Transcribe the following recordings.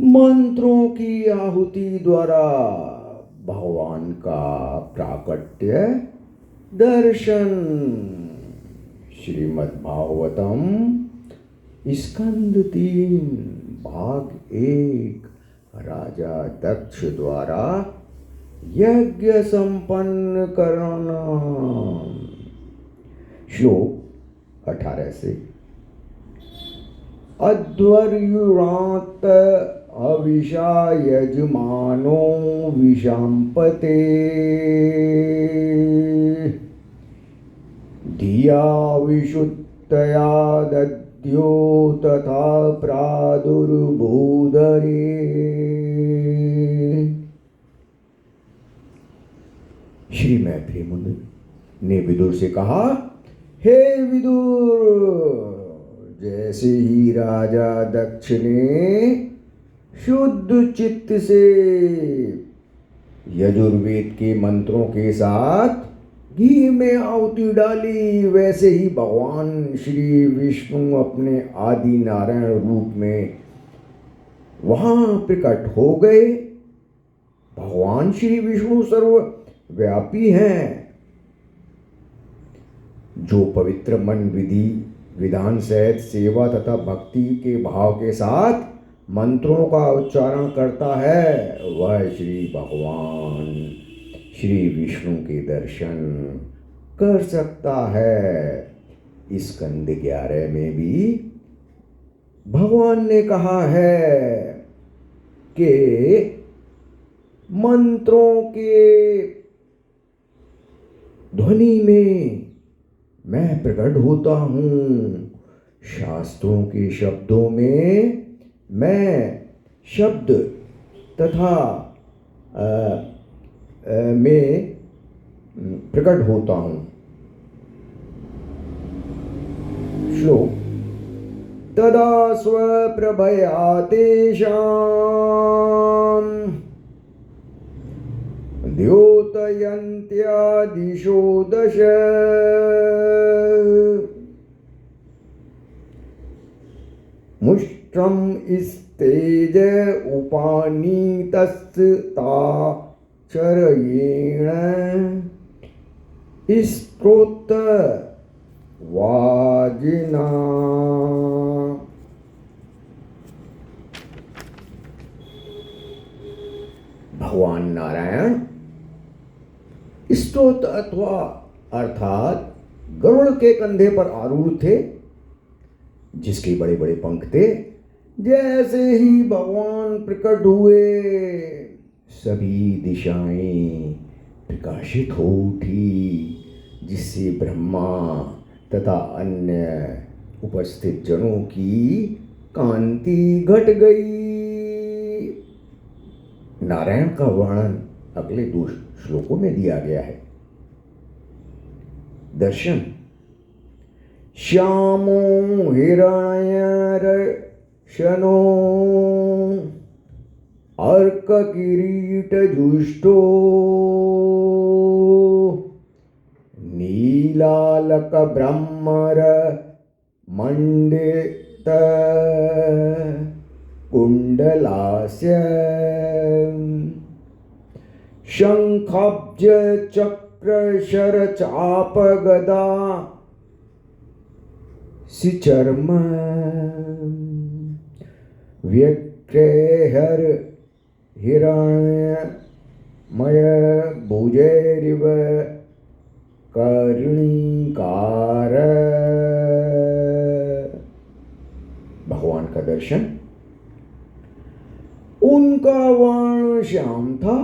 मंत्रों की आहुति द्वारा भगवान का प्राकट्य दर्शन। श्रीमद् भागवतम स्कंद 3 भाग 1। राजा दक्ष द्वारा यज्ञ संपन्न करना। श्लोक 18 से। अध्वर्युणात् अविशा यजमानो विशाम्पते धिया विशुद्धया दद्यो तथा प्रादुर्बोधरे। श्री मैत्री मुनि ने विदुर से कहा, हे विदुर, जैसे ही राजा दक्ष ने शुद्ध चित्त से यजुर्वेद के मंत्रों के साथ घी में आहुति डाली, वैसे ही भगवान श्री विष्णु अपने आदि नारायण रूप में वहां प्रकट हो गए। भगवान श्री विष्णु सर्वव्यापी हैं। जो पवित्र मन विधि विधान सहित सेवा तथा भक्ति के भाव के साथ मंत्रों का उच्चारण करता है, वह श्री भगवान श्री विष्णु के दर्शन कर सकता है। स्कंद 11 में भी भगवान ने कहा है कि मंत्रों के ध्वनि में मैं प्रकट होता हूँ, शास्त्रों के शब्दों में मैं शब्द तथा में प्रकट होता हूँ। श्लोक तदा स्वप्रभया तेषां द्योतयन्त्या दिशो दश मुष्ट्रम स्तेज उपानीतस्ता चरयेण स्त्रोत वाजिना। भगवान नारायण स्तोत अथवा अर्थात गरुड़ के कंधे पर आरूढ़ थे, जिसके बड़े बड़े पंख थे। जैसे ही भगवान प्रकट हुए, सभी दिशाएं प्रकाशित हो उठी, जिससे ब्रह्मा तथा अन्य उपस्थित जनों की कांति घट गई। नारायण का वर्णन अगले 2 श्लोकों में दिया गया है। दर्शन श्यामो हिरण्यर्शनो अर्क किरीट जुष्टो नीलालक ब्रह्मर मंडित कुंडलास्य शंखाब्ज चक्र शर चाप गदा सिचर्म व्यक्रेहर हिरण्यमय भुजैरिव कर्णिकार। भगवान का दर्शन। उनका वर्ण श्याम था,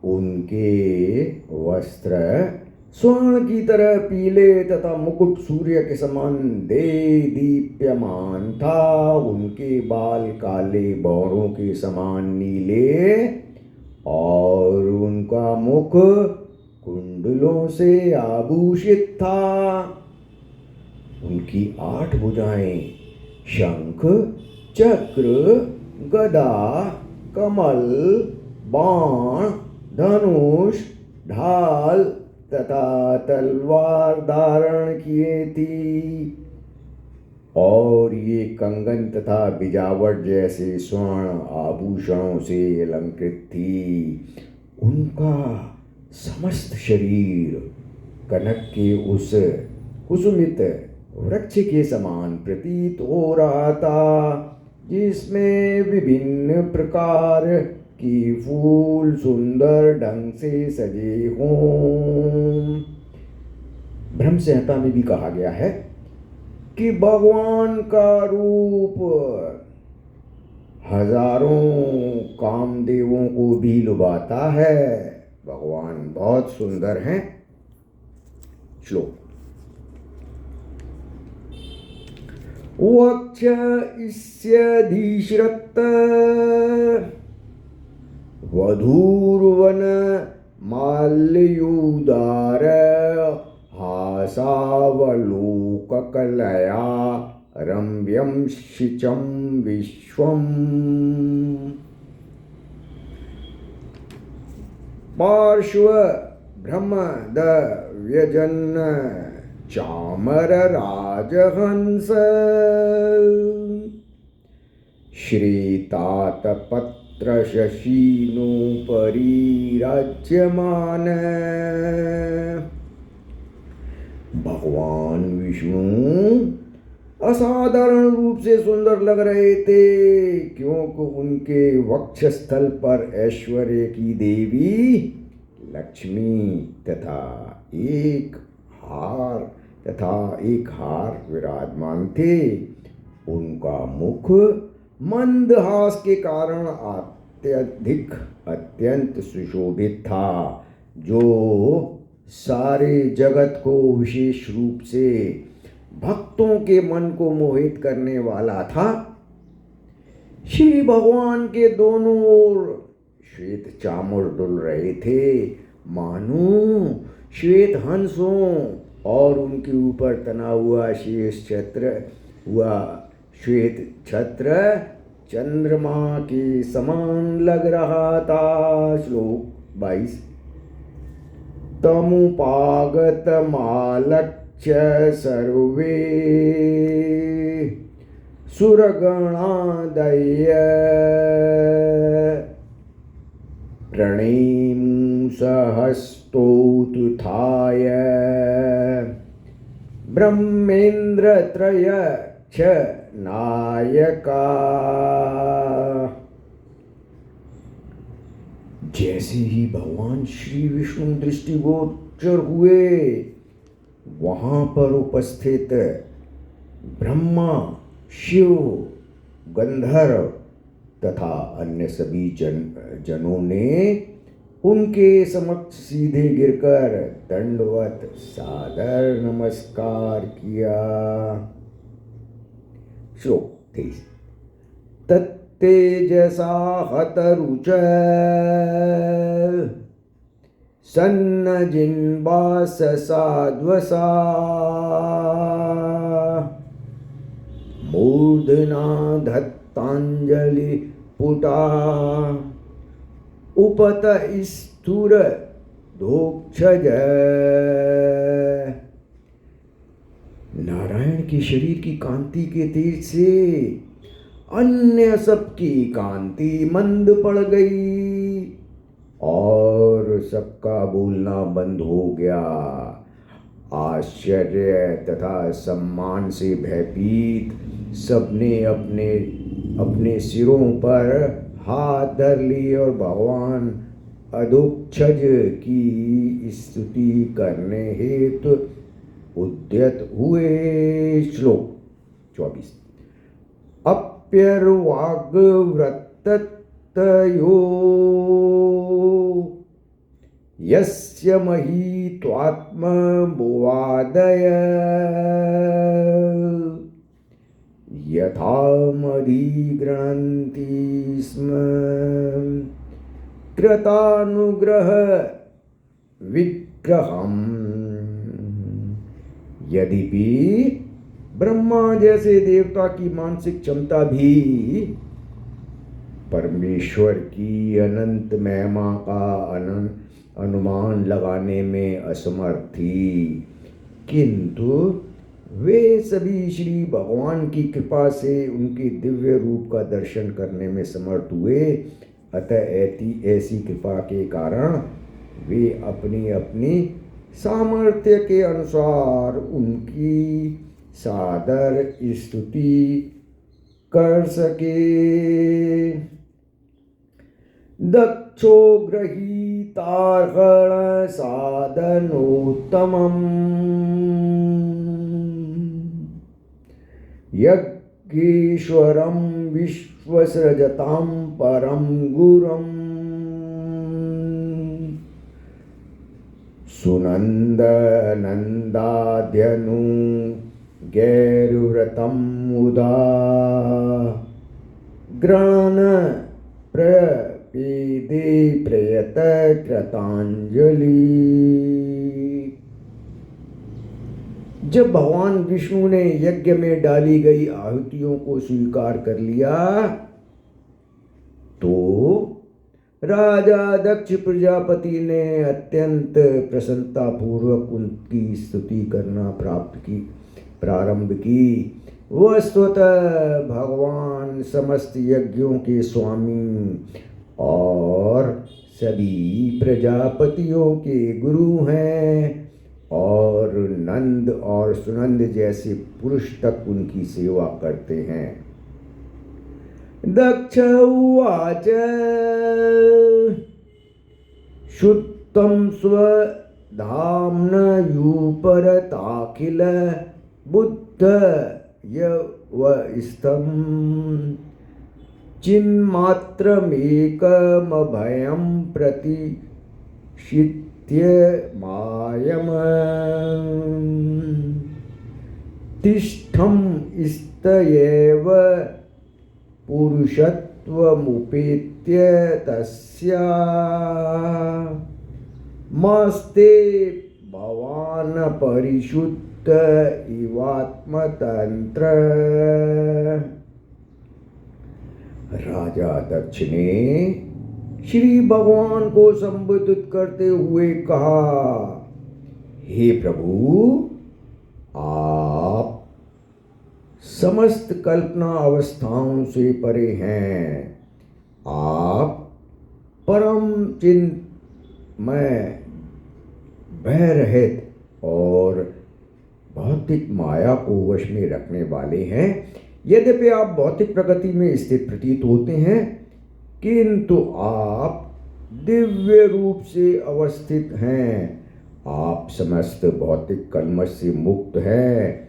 उनके वस्त्र स्वर्ण की तरह पीले तथा मुकुट सूर्य के समान दे दीप्यमान था। उनके बाल काले बौरों के समान नीले और उनका मुख कुंडलों से आभूषित था। उनकी 8 भुजाएं शंख चक्र गदा कमल बाण धनुष ढाल तथा तलवार धारण किए थी। और ये कंगन तथा बिजावट जैसे स्वर्ण आभूषणों से अलंकृत थी। उनका समस्त शरीर कनक के उस कुसुमित वृक्ष के समान प्रतीत हो रहा था, जिसमें विभिन्न प्रकार की फूल सुंदर ढंग से सजे हों। ब्रह्म संहिता में भी कहा गया है कि भगवान का रूप हजारों कामदेवों को भी लुभाता है। भगवान बहुत सुंदर हैं। श्लोक। वक्ष इष्यधीश्रत वधूर्वन माल्यूदार हासावलोककलया रम्यं शिचं विश्वम्। पार्श्व ब्रह्मद व्यजन चामर राजहंस श्रीतातपत्र शशीनो परिराज्यमान। भगवान विष्णु असाधारण रूप से सुंदर लग रहे थे, क्योंकि उनके वक्षस्थल पर ऐश्वर्य की देवी लक्ष्मी तथा एक हार विराजमान थे। उनका मुख मंदहास के कारण अत्यंत सुशोभित था, जो सारे जगत को विशेष रूप से भक्तों के मन को मोहित करने वाला था। श्री भगवान के दोनों ओर श्वेत चामर डुल रहे थे, मानो श्वेत हंसों, और उनके ऊपर तना हुआ श्वेत छत्र चंद्रमा के समान लग रहा था। श्लोक 22। तमुपागत मालक्ष्य सर्वे सुरगणादय प्रणेमु सहस्तोत्थाय ब्रह्मेन्द्रत्रय च नायका। जैसे ही भगवान श्री विष्णु दृष्टिगोचर हुए, वहां पर उपस्थित ब्रह्मा, शिव, गंधर्व तथा अन्य सभी जनों ने उनके समक्ष सीधे गिरकर दंडवत सादर नमस्कार किया। श्लोक 23। तत्तेजसा हतरुच सन्नजिन्वाससाध्वसा मूर्धना धत्तांजलि पुटा उपत स्थूर धोक्षज। नारायण के शरीर की कांति के तेज से अन्य सबकी कांति मंद पड़ गई और सबका बोलना बंद हो गया। आश्चर्य तथा सम्मान से भयभीत सबने अपने अपने सिरों पर हाथ धर लिए और भगवान अधोक्षज की स्तुति करने हेतु उद्यत हुए। श्लोक 24। अप्यर्वाग्व्रतयो यस्य महीत्वात्मबोवादय यथामधिगृह्णन्ति स्म कृतानुग्रह विग्रहम्। यद्यपि ब्रह्मा जैसे देवता की मानसिक क्षमता भी परमेश्वर की अनंत महिमा का अनुमान लगाने में असमर्थ थी, किंतु वे सभी श्री भगवान की कृपा से उनके दिव्य रूप का दर्शन करने में समर्थ हुए। अतः ऐसी कृपा के कारण वे अपनी अपनी सामर्थ्य के अनुसार उनकी सादर स्तुति कर सके। दक्षो गृहीतार्हण साधनोत्तमम् यज्ञेश्वरं विश्वसृजतां परं गुरुम् सुनन्दनन्दाद्यनु गैरुव्रतं मुदा ग्रहण प्रपेदे प्रयत कृतांजलि। जब भगवान विष्णु ने यज्ञ में डाली गई आहुतियों को स्वीकार कर लिया तो राजा दक्ष प्रजापति ने अत्यंत प्रसन्नता पूर्वक उनकी स्तुति करना प्रारंभ की। वस्तुतः भगवान समस्त यज्ञों के स्वामी और सभी प्रजापतियों के गुरु हैं और नंद और सुनंद जैसे पुरुष तक उनकी सेवा करते हैं। दक्ष उवाच शुद्धं स्वधाम्न यूपरताखिल बुद्ध यवस्तं चिन्मात्रमेकमभयं प्रतिशित्य मायम् तिष्ठं स्तयेव पुरुषत्वमुपेत्य तस्या मस्ते भवान् परिशुद्ध इवात्मतंत्र। राजा दक्ष ने श्री भगवान को संबोधित करते हुए कहा, हे प्रभु, आप समस्त कल्पना अवस्थाओं से परे हैं। आप परम चिन्मय भय रहित और भौतिक माया को वश में रखने वाले हैं। यद्यपि आप भौतिक प्रगति में स्थित प्रतीत होते हैं किंतु आप दिव्य रूप से अवस्थित हैं। आप समस्त भौतिक कल्मश से मुक्त हैं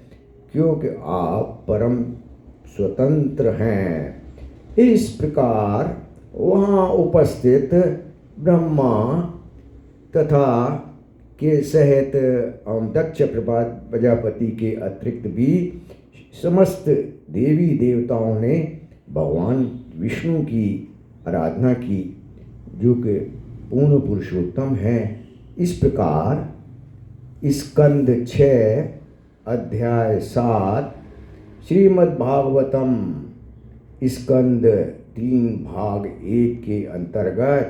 क्योंकि आप परम स्वतंत्र हैं। इस प्रकार वहाँ उपस्थित ब्रह्मा तथा के सहित दक्ष प्रजापति के अतिरिक्त भी समस्त देवी देवताओं ने भगवान विष्णु की आराधना की जो कि पूर्ण पुरुषोत्तम है। इस प्रकार स्कंद 6 अध्याय 7 श्रीमद्भागवतम स्कंद 3 भाग 1 के अंतर्गत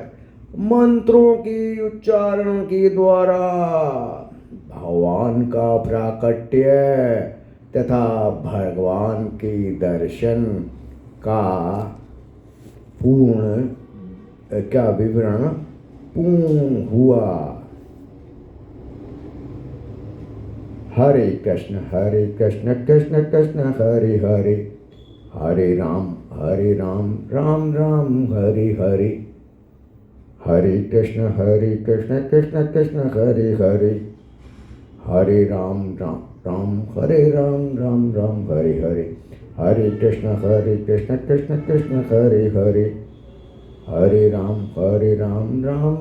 मंत्रों के उच्चारण के द्वारा भगवान का प्राकट्य तथा भगवान के दर्शन का विवरण पूर्ण हुआ। हरे कृष्ण कृष्ण कृष्ण हरे हरे, हरे राम राम राम हरे हरे, हरे कृष्ण कृष्ण कृष्ण हरे हरे, हरे राम राम हरे राम राम हरे हरे, हरे कृष्ण कृष्ण हरे हरे, हरे राम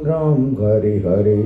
राम हरे हरे।